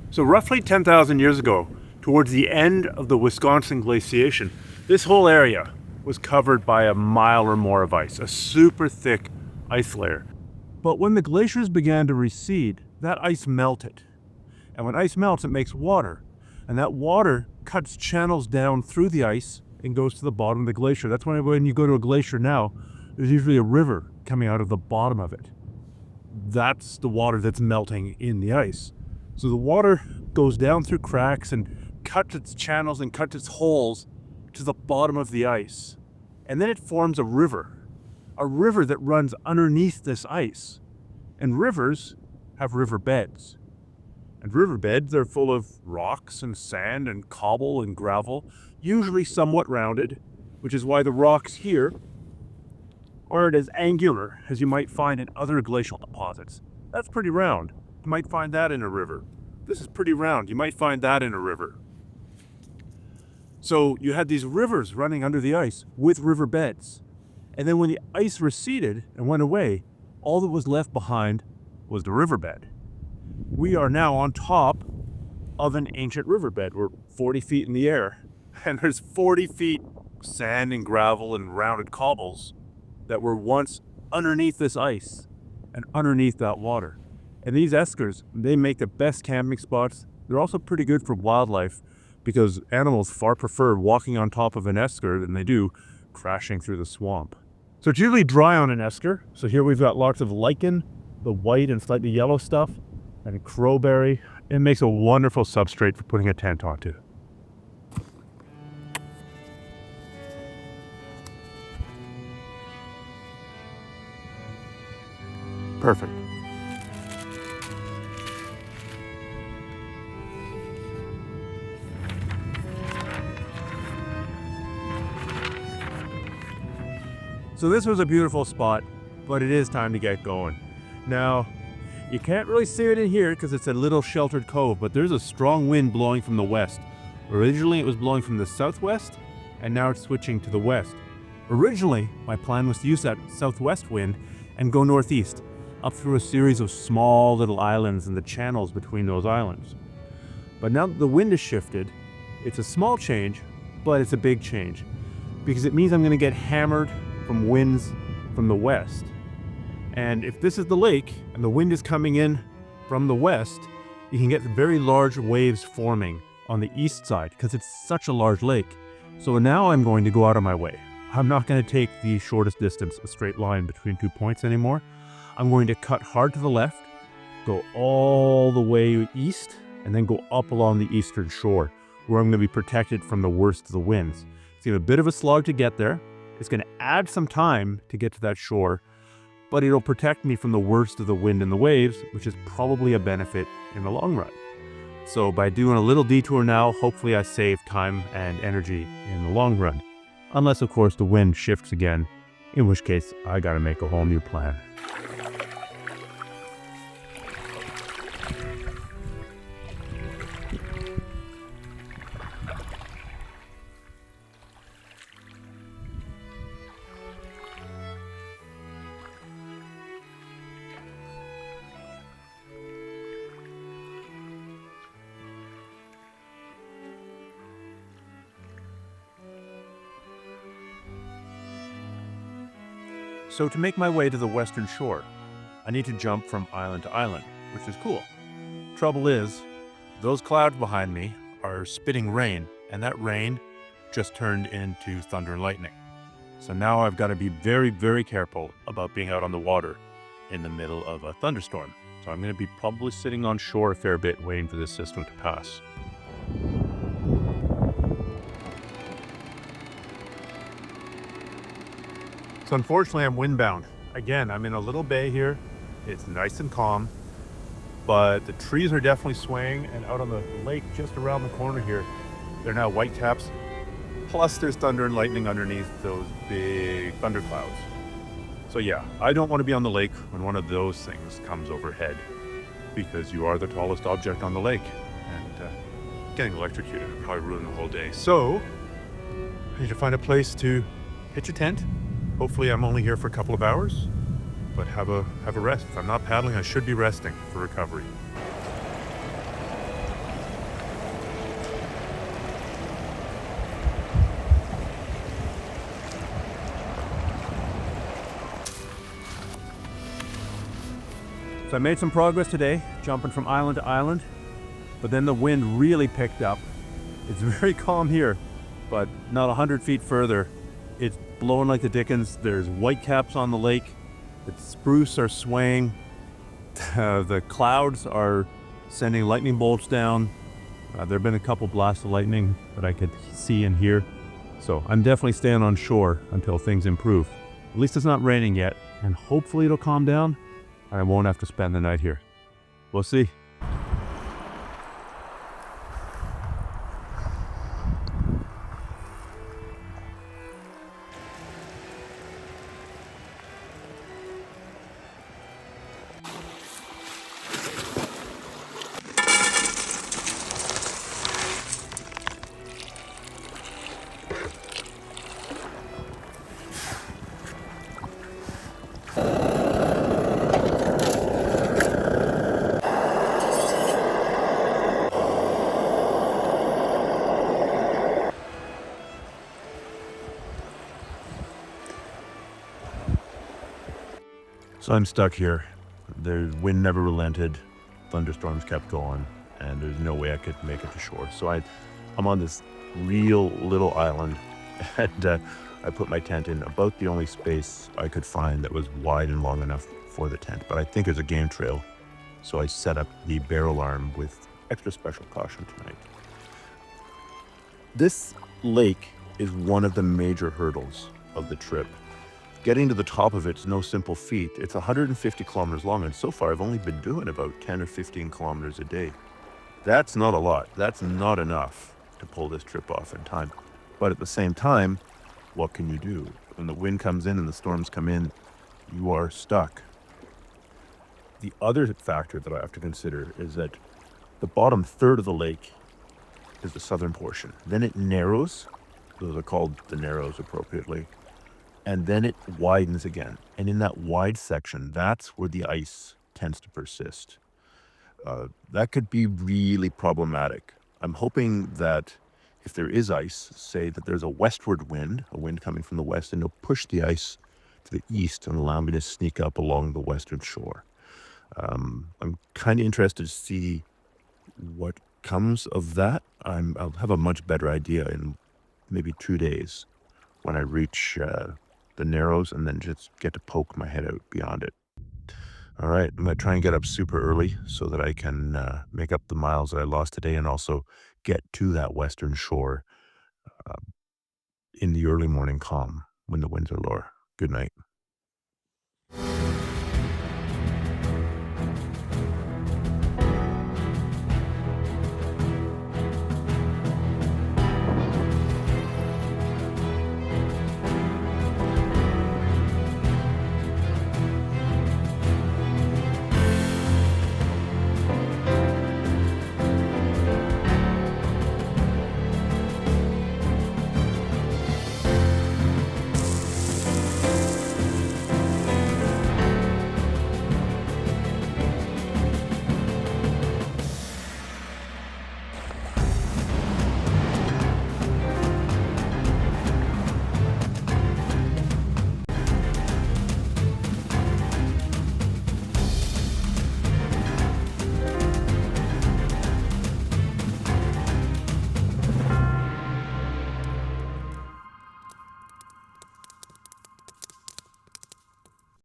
So roughly 10,000 years ago, towards the end of the Wisconsin glaciation, this whole area was covered by a mile or more of ice, a super thick ice layer. But when the glaciers began to recede, that ice melted. And when ice melts, it makes water. And that water cuts channels down through the ice and goes to the bottom of the glacier. That's why when you go to a glacier now, there's usually a river coming out of the bottom of it. That's the water that's melting in the ice. So the water goes down through cracks and cuts its channels and cuts its holes to the bottom of the ice. And then it forms a river that runs underneath this ice. And rivers have river beds. And riverbeds are full of rocks and sand and cobble and gravel, usually somewhat rounded, which is why the rocks here aren't as angular as you might find in other glacial deposits. That's pretty round. You might find that in a river. This is pretty round. You might find that in a river. So you had these rivers running under the ice with river beds. And then when the ice receded and went away, all that was left behind was the riverbed. We are now on top of an ancient riverbed. We're 40 feet in the air, and there's 40 feet sand and gravel and rounded cobbles that were once underneath this ice and underneath that water. And these eskers, they make the best camping spots. They're also pretty good for wildlife because animals far prefer walking on top of an esker than they do crashing through the swamp. So it's usually dry on an esker. So here we've got lots of lichen, the white and slightly yellow stuff, and crowberry. It makes a wonderful substrate for putting a tent onto. Perfect. So this was a beautiful spot, but it is time to get going. Now, you can't really see it in here because it's a little sheltered cove, but there's a strong wind blowing from the west. Originally, it was blowing from the southwest, and now it's switching to the west. Originally, my plan was to use that southwest wind and go northeast, up through a series of small little islands and the channels between those islands. But now that the wind has shifted, it's a small change, but it's a big change, because it means I'm going to get hammered from winds from the west. And if this is the lake and the wind is coming in from the west, you can get very large waves forming on the east side because it's such a large lake. So now I'm going to go out of my way. I'm not going to take the shortest distance, a straight line between 2 points anymore. I'm going to cut hard to the left, go all the way east, and then go up along the eastern shore where I'm going to be protected from the worst of the winds. It's going to be a bit of a slog to get there. It's going to add some time to get to that shore, but it'll protect me from the worst of the wind and the waves, which is probably a benefit in the long run. So by doing a little detour now, hopefully I save time and energy in the long run. Unless, of course, the wind shifts again, in which case I gotta make a whole new plan. So to make my way to the western shore, I need to jump from island to island, which is cool. Trouble is, those clouds behind me are spitting rain, and that rain just turned into thunder and lightning. So now I've got to be very, very careful about being out on the water in the middle of a thunderstorm. So I'm going to be probably sitting on shore a fair bit waiting for this system to pass. So unfortunately, I'm windbound. Again, I'm in a little bay here. It's nice and calm, but the trees are definitely swaying, and out on the lake just around the corner here, they're now whitecaps. Plus there's thunder and lightning underneath those big thunder clouds. So yeah, I don't want to be on the lake when one of those things comes overhead, because you are the tallest object on the lake, and getting electrocuted would probably ruin the whole day. So I need to find a place to pitch a tent. Hopefully I'm only here for a couple of hours, but have a rest. If I'm not paddling, I should be resting for recovery. So I made some progress today, jumping from island to island, but then the wind really picked up. It's very calm here, but not 100 feet further, it's blowing like the dickens. There's whitecaps on the lake. The spruce are swaying. The clouds are sending lightning bolts down. There have been a couple blasts of lightning that I could see and hear. So I'm definitely staying on shore until things improve. At least it's not raining yet, and hopefully it'll calm down and I won't have to spend the night here. We'll see. So I'm stuck here. The wind never relented. Thunderstorms kept going, and there's no way I could make it to shore. So I'm on this real little island, and I put my tent in about the only space I could find that was wide and long enough for the tent. But I think there's a game trail, so I set up the barrel arm with extra special caution tonight. This lake is one of the major hurdles of the trip. Getting to the top of it's no simple feat. It's 150 kilometers long, and so far I've only been doing about 10 or 15 kilometers a day. That's not a lot. That's not enough to pull this trip off in time. But at the same time, what can you do? When the wind comes in and the storms come in, you are stuck. The other factor that I have to consider is that the bottom third of the lake is the southern portion. Then it narrows. Those are called the narrows appropriately. And then it widens again. And in that wide section, that's where the ice tends to persist. That could be really problematic. I'm hoping that if there is ice, say that there's a westward wind, a wind coming from the west, and it'll push the ice to the east and allow me to sneak up along the western shore. I'm kind of interested to see what comes of that. I'll have a much better idea in maybe 2 days when I reach the narrows and then just get to poke my head out beyond it. All right, I'm going to try and get up super early so that I can make up the miles that I lost today and also get to that western shore in the early morning calm when the winds are lower. Good night.